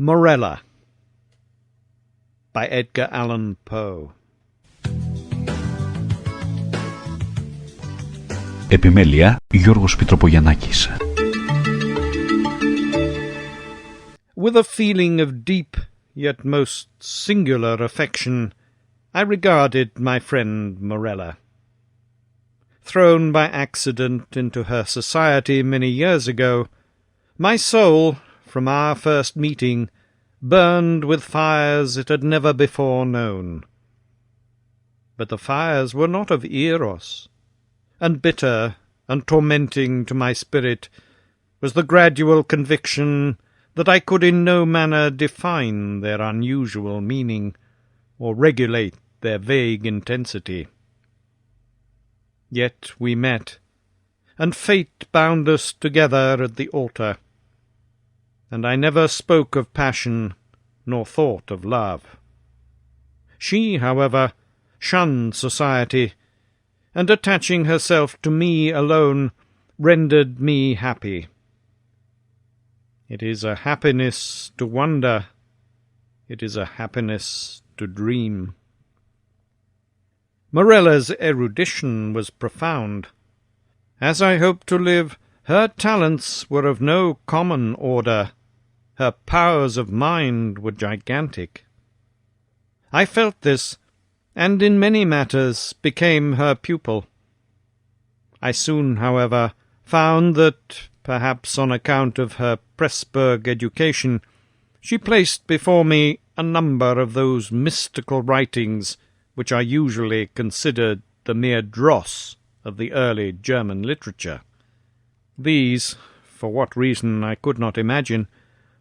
Morella by Edgar Allan Poe. Επιμέλεια Γιώργος Πιτροπογιαννάκης. With a feeling of deep yet most singular affection, I regarded my friend Morella. Thrown by accident into her society many years ago, my soul, from our first meeting, burned with fires it had never before known. But the fires were not of Eros, and bitter and tormenting to my spirit was the gradual conviction that I could in no manner define their unusual meaning, or regulate their vague intensity. Yet we met, and fate bound us together at the altar, and I never spoke of passion, nor thought of love. She, however, shunned society, and attaching herself to me alone, rendered me happy. It is a happiness to wonder, it is a happiness to dream. Morella's erudition was profound. As I hoped to live, her talents were of no common order. Her powers of mind were gigantic. I felt this, and in many matters became her pupil. I soon, however, found that, perhaps on account of her Pressburg education, she placed before me a number of those mystical writings which are usually considered the mere dross of the early German literature. These, for what reason I could not imagine,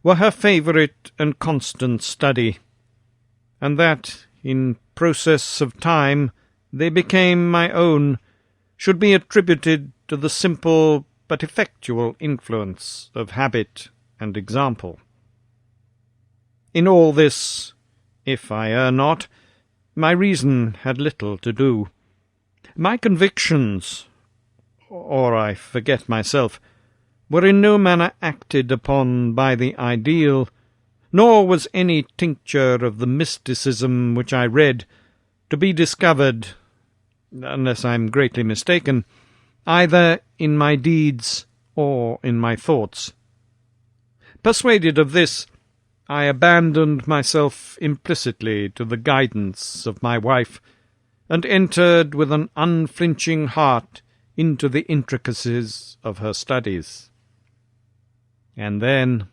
were her favourite and constant study, and that, in process of time, they became my own, should be attributed to the simple but effectual influence of habit and example. In all this, if I err not, my reason had little to do. My convictions, or I forget myself, were in no manner acted upon by the ideal, nor was any tincture of the mysticism which I read to be discovered, unless I am greatly mistaken, either in my deeds or in my thoughts. Persuaded of this, I abandoned myself implicitly to the guidance of my wife, and entered with an unflinching heart into the intricacies of her studies. And then,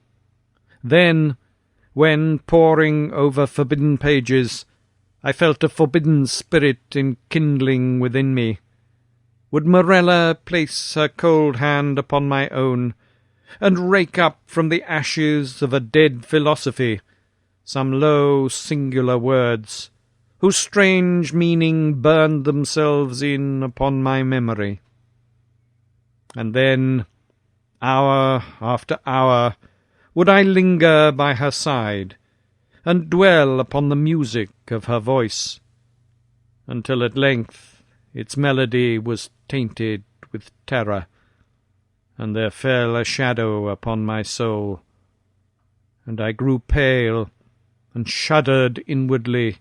when, poring over forbidden pages, I felt a forbidden spirit enkindling within me, would Morella place her cold hand upon my own, and rake up from the ashes of a dead philosophy some low singular words, whose strange meaning burned themselves in upon my memory. And then, hour after hour, would I linger by her side, and dwell upon the music of her voice, until at length its melody was tainted with terror, and there fell a shadow upon my soul, and I grew pale, and shuddered inwardly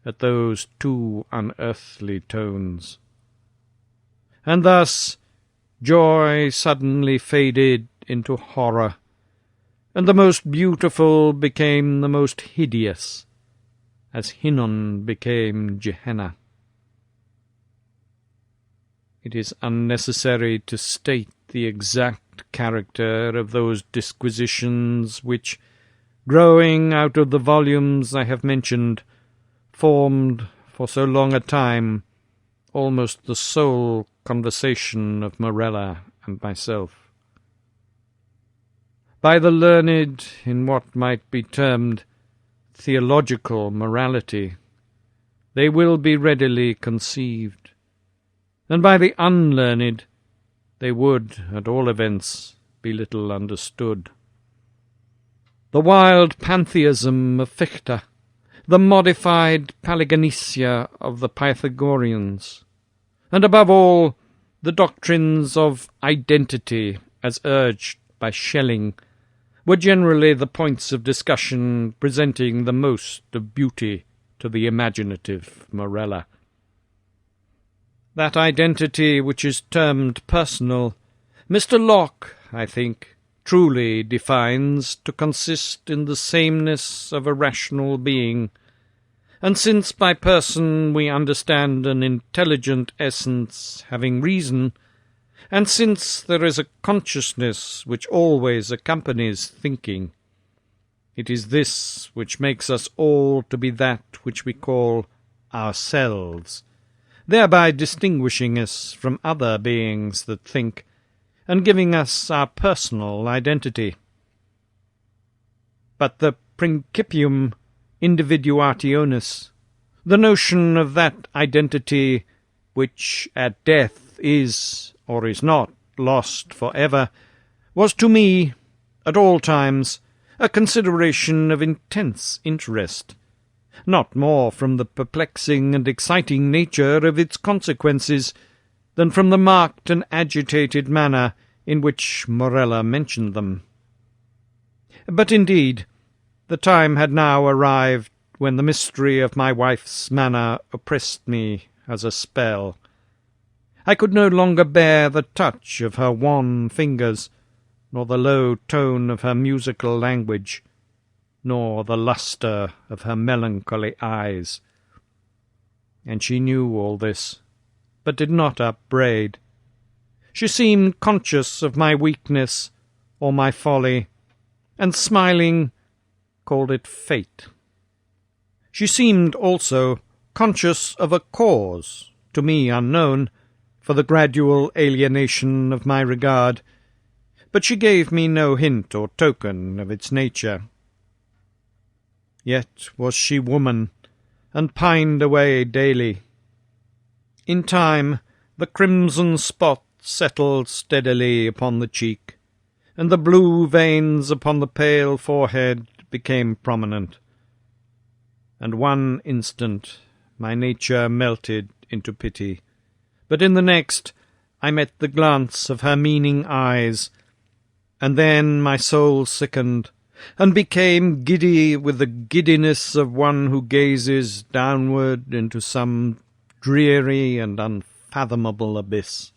at those two unearthly tones. And thus joy suddenly faded into horror, and the most beautiful became the most hideous, as Hinnon became Gehenna. It is unnecessary to state the exact character of those disquisitions which, growing out of the volumes I have mentioned, formed, for so long a time, almost the sole conversation of Morella and myself. By the learned in what might be termed theological morality, they will be readily conceived, and by the unlearned they would, at all events, be little understood. The wild pantheism of Fichte, the modified Pelagianesia of the Pythagoreans, and above all, the doctrines of identity as urged by Schelling, were generally the points of discussion presenting the most of beauty to the imaginative Morella. That identity which is termed personal, Mr. Locke, I think, truly defines to consist in the sameness of a rational being, and since by person we understand an intelligent essence having reason, and since there is a consciousness which always accompanies thinking, it is this which makes us all to be that which we call ourselves, thereby distinguishing us from other beings that think, and giving us our personal identity. But the principium individuationis, the notion of that identity which at death is, or is not, lost for ever, was to me, at all times, a consideration of intense interest, not more from the perplexing and exciting nature of its consequences than from the marked and agitated manner in which Morella mentioned them. But indeed, the time had now arrived when the mystery of my wife's manner oppressed me as a spell. I could no longer bear the touch of her wan fingers, nor the low tone of her musical language, nor the lustre of her melancholy eyes. And she knew all this, but did not upbraid. She seemed conscious of my weakness or my folly, and smiling, called it fate. She seemed also conscious of a cause, to me unknown, for the gradual alienation of my regard, but she gave me no hint or token of its nature. Yet was she woman, and pined away daily. In time the crimson spot settled steadily upon the cheek, and the blue veins upon the pale forehead became prominent. And one instant my nature melted into pity, but in the next I met the glance of her meaning eyes, and then my soul sickened, and became giddy with the giddiness of one who gazes downward into some dreary and unfathomable abyss.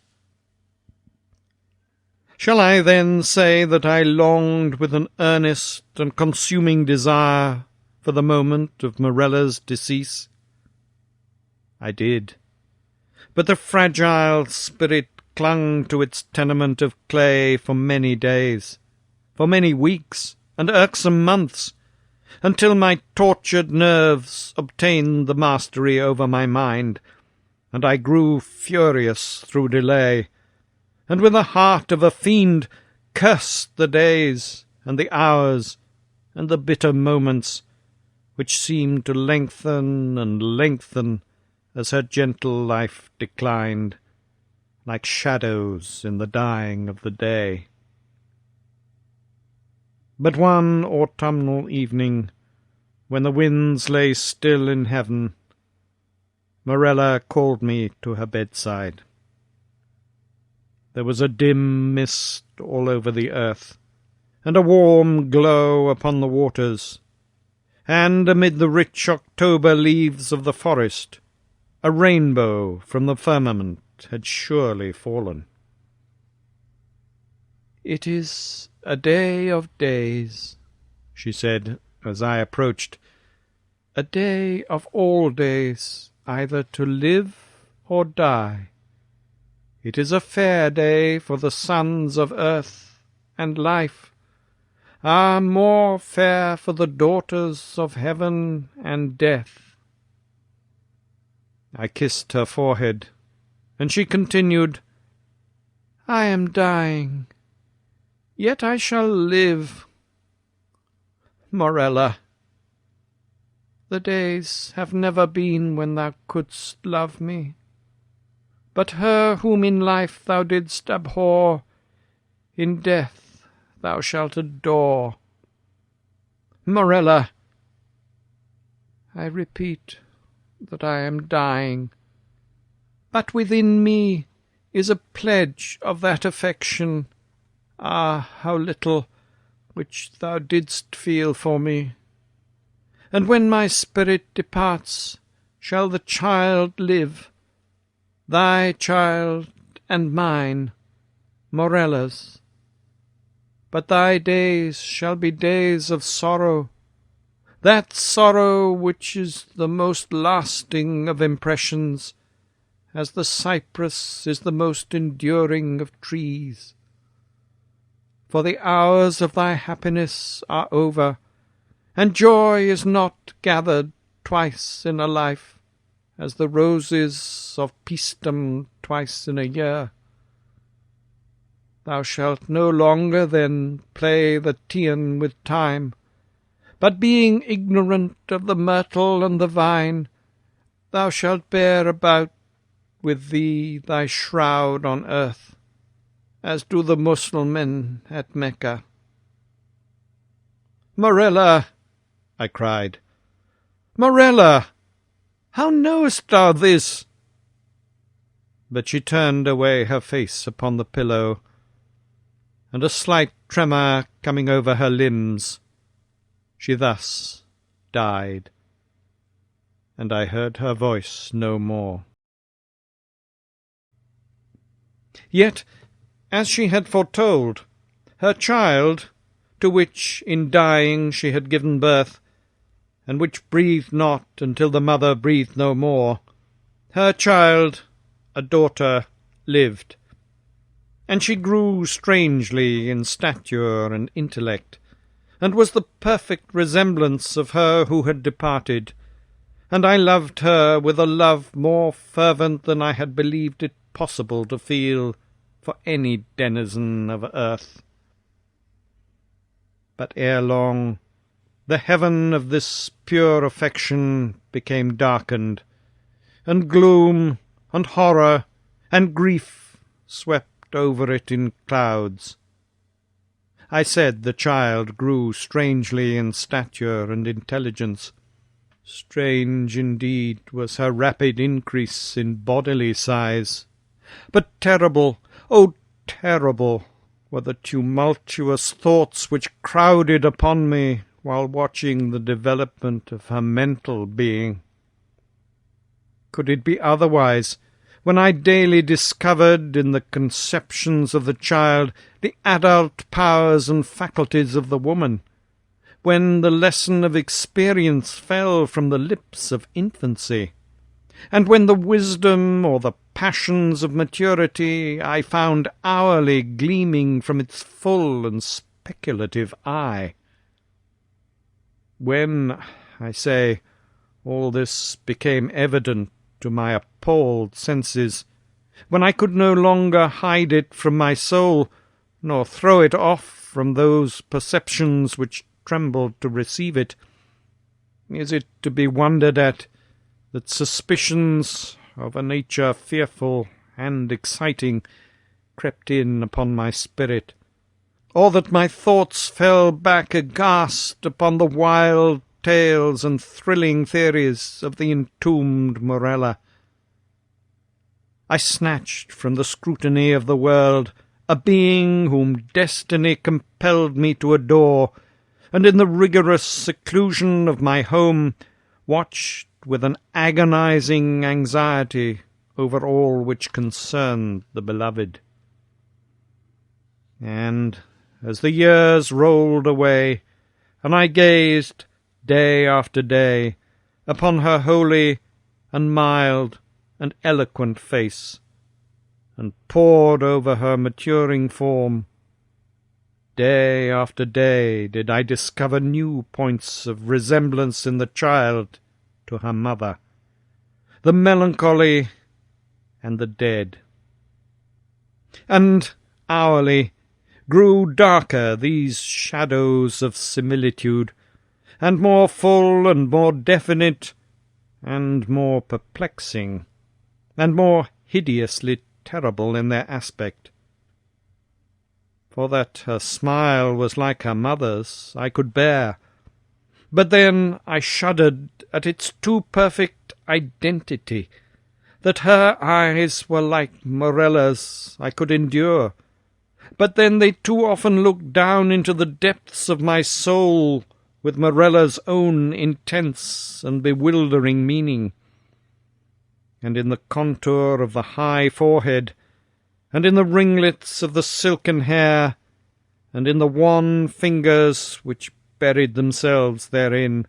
Shall I then say that I longed with an earnest and consuming desire for the moment of Morella's decease? I did, but the fragile spirit clung to its tenement of clay for many days, for many weeks, and irksome months, until my tortured nerves obtained the mastery over my mind, and I grew furious through delay, and with the heart of a fiend cursed the days and the hours and the bitter moments, which seemed to lengthen and lengthen as her gentle life declined, like shadows in the dying of the day. But one autumnal evening, when the winds lay still in heaven, Morella called me to her bedside. There was a dim mist all over the earth, and a warm glow upon the waters, and amid the rich October leaves of the forest, a rainbow from the firmament had surely fallen. "It is a day of days," she said, as I approached, "a day of all days, either to live or die. It is a fair day for the sons of earth and life, more fair for the daughters of heaven and death." I kissed her forehead, and she continued, "I am dying, yet I shall live. Morella, the days have never been when thou couldst love me, but her whom in life thou didst abhor, in death thou shalt adore. Morella, I repeat that I am dying, but within me is a pledge of that affection, how little, which thou didst feel for me. And when my spirit departs, shall the child live, thy child and mine, Morella's. But thy days shall be days of sorrow, that sorrow which is the most lasting of impressions, as the cypress is the most enduring of trees. For the hours of thy happiness are over, and joy is not gathered twice in a life, as the roses of peacedom twice in a year. Thou shalt no longer then play the Teian with time, but being ignorant of the myrtle and the vine, thou shalt bear about with thee thy shroud on earth, as do the Mussulmen at Mecca. "Morella!" I cried. "Morella! How knowest thou this?" But she turned away her face upon the pillow, and a slight tremor coming over her limbs, she thus died, and I heard her voice no more. Yet, as she had foretold, her child, to which in dying she had given birth, and which breathed not until the mother breathed no more, her child, a daughter, lived, and she grew strangely in stature and intellect, and was the perfect resemblance of her who had departed, and I loved her with a love more fervent than I had believed it possible to feel for any denizen of earth. But ere long the heaven of this pure affection became darkened, and gloom and horror and grief swept over it in clouds. I said the child grew strangely in stature and intelligence. Strange indeed was her rapid increase in bodily size, but terrible, oh terrible, were the tumultuous thoughts which crowded upon me while watching the development of her mental being. Could it be otherwise, when I daily discovered in the conceptions of the child the adult powers and faculties of the woman, when the lesson of experience fell from the lips of infancy, and when the wisdom or the passions of maturity I found hourly gleaming from its full and speculative eye? When, I say, all this became evident to my appalled senses, when I could no longer hide it from my soul, nor throw it off from those perceptions which trembled to receive it, is it to be wondered at that suspicions of a nature fearful and exciting crept in upon my spirit, or that my thoughts fell back aghast upon the wild tales and thrilling theories of the entombed Morella? I snatched from the scrutiny of the world a being whom destiny compelled me to adore, and in the rigorous seclusion of my home watched with an agonizing anxiety over all which concerned the beloved. And as the years rolled away, and I gazed day after day upon her holy and mild and eloquent face, and pored over her maturing form, day after day did I discover new points of resemblance in the child to her mother, the melancholy and the dead. And hourly grew darker these shadows of similitude, and more full and more definite, and more perplexing, and more hideously terrible in their aspect. For that her smile was like her mother's I could bear, but then I shuddered at its too perfect identity. That her eyes were like Morella's I could endure, But then they too often look down into the depths of my soul with Morella's own intense and bewildering meaning. And in the contour of the high forehead, and in the ringlets of the silken hair, and in the wan fingers which buried themselves therein,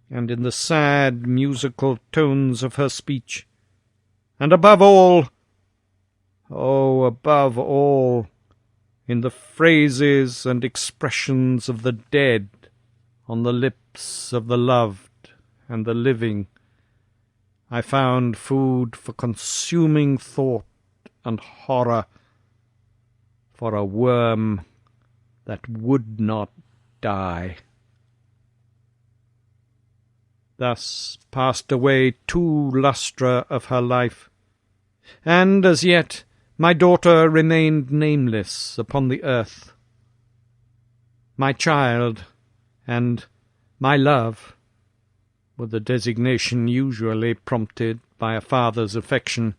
and in the sad musical tones of her speech, and above all, oh, above all, in the phrases and expressions of the dead on the lips of the loved and the living, I found food for consuming thought and horror, for a worm that would not die. Thus passed away 2 lustra of her life, and as yet my daughter remained nameless upon the earth. My child and my love were the designation usually prompted by a father's affection,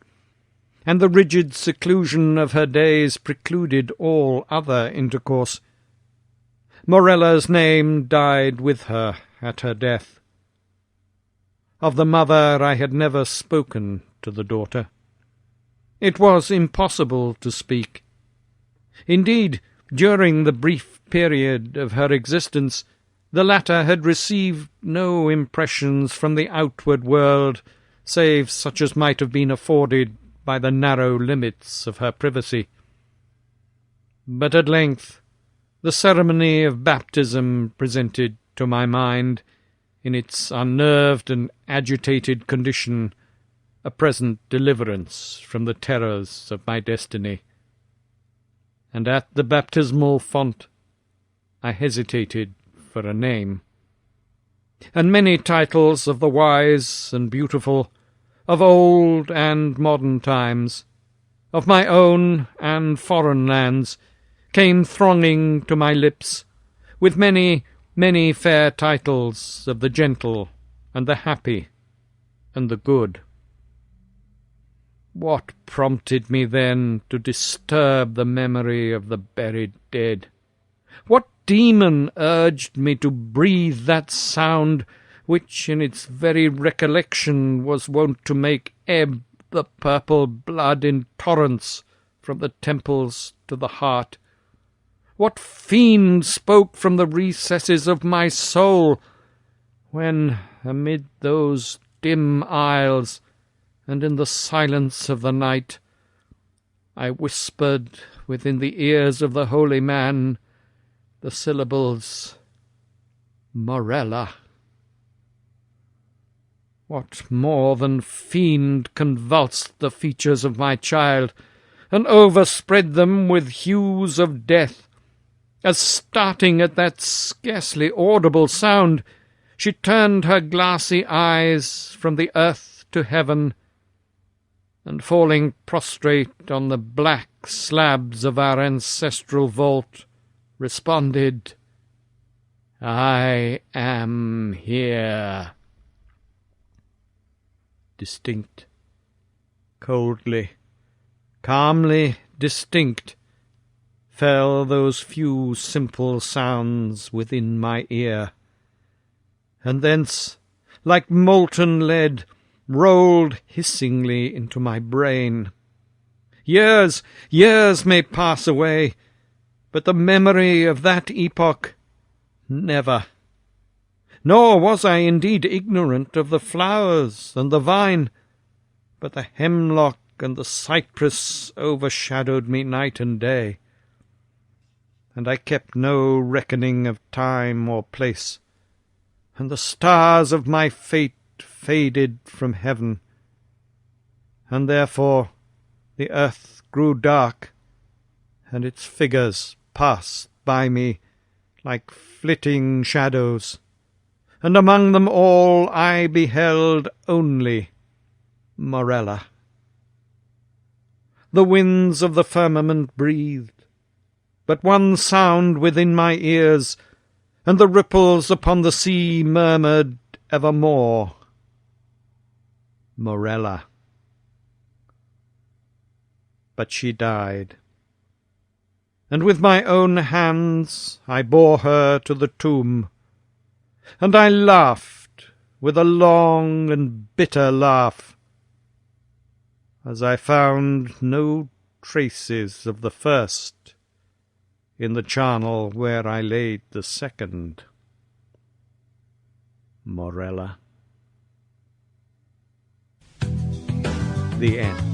and the rigid seclusion of her days precluded all other intercourse. Morella's name died with her at her death. Of the mother I had never spoken to the daughter. It was impossible to speak. Indeed, during the brief period of her existence, the latter had received no impressions from the outward world, save such as might have been afforded by the narrow limits of her privacy. But at length the ceremony of baptism presented to my mind, in its unnerved and agitated condition, a present deliverance from the terrors of my destiny. And at the baptismal font I hesitated for a name. And many titles of the wise and beautiful, of old and modern times, of my own and foreign lands, came thronging to my lips, with many, many fair titles of the gentle and the happy and the good. What prompted me then to disturb the memory of the buried dead? What demon urged me to breathe that sound which in its very recollection was wont to make ebb the purple blood in torrents from the temples to the heart? What fiend spoke from the recesses of my soul, when, amid those dim aisles, and in the silence of the night, I whispered within the ears of the holy man the syllables, Morella? What more than fiend convulsed the features of my child, and overspread them with hues of death, as, starting at that scarcely audible sound, she turned her glassy eyes from the earth to heaven, and falling prostrate on the black slabs of our ancestral vault, responded, I am here. Distinct, coldly, calmly distinct, fell those few simple sounds within my ear, and thence, like molten lead, rolled hissingly into my brain. Years may pass away, but the memory of that epoch never. Nor was I indeed ignorant of the flowers and the vine, but the hemlock and the cypress overshadowed me night and day, and I kept no reckoning of time or place, and the stars of my fate faded from heaven, and therefore the earth grew dark, and its figures passed by me like flitting shadows, and among them all I beheld only Morella. The winds of the firmament breathed but one sound within my ears, and the ripples upon the sea murmured evermore, Morella. But she died. and with my own hands I bore her to the tomb, and I laughed with a long and bitter laugh, as I found no traces of the first in the charnel where I laid the second. Morella. The end.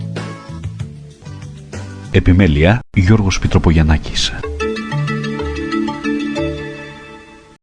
Επιμέλεια Γιώργος Πιτροπογιαννάκης.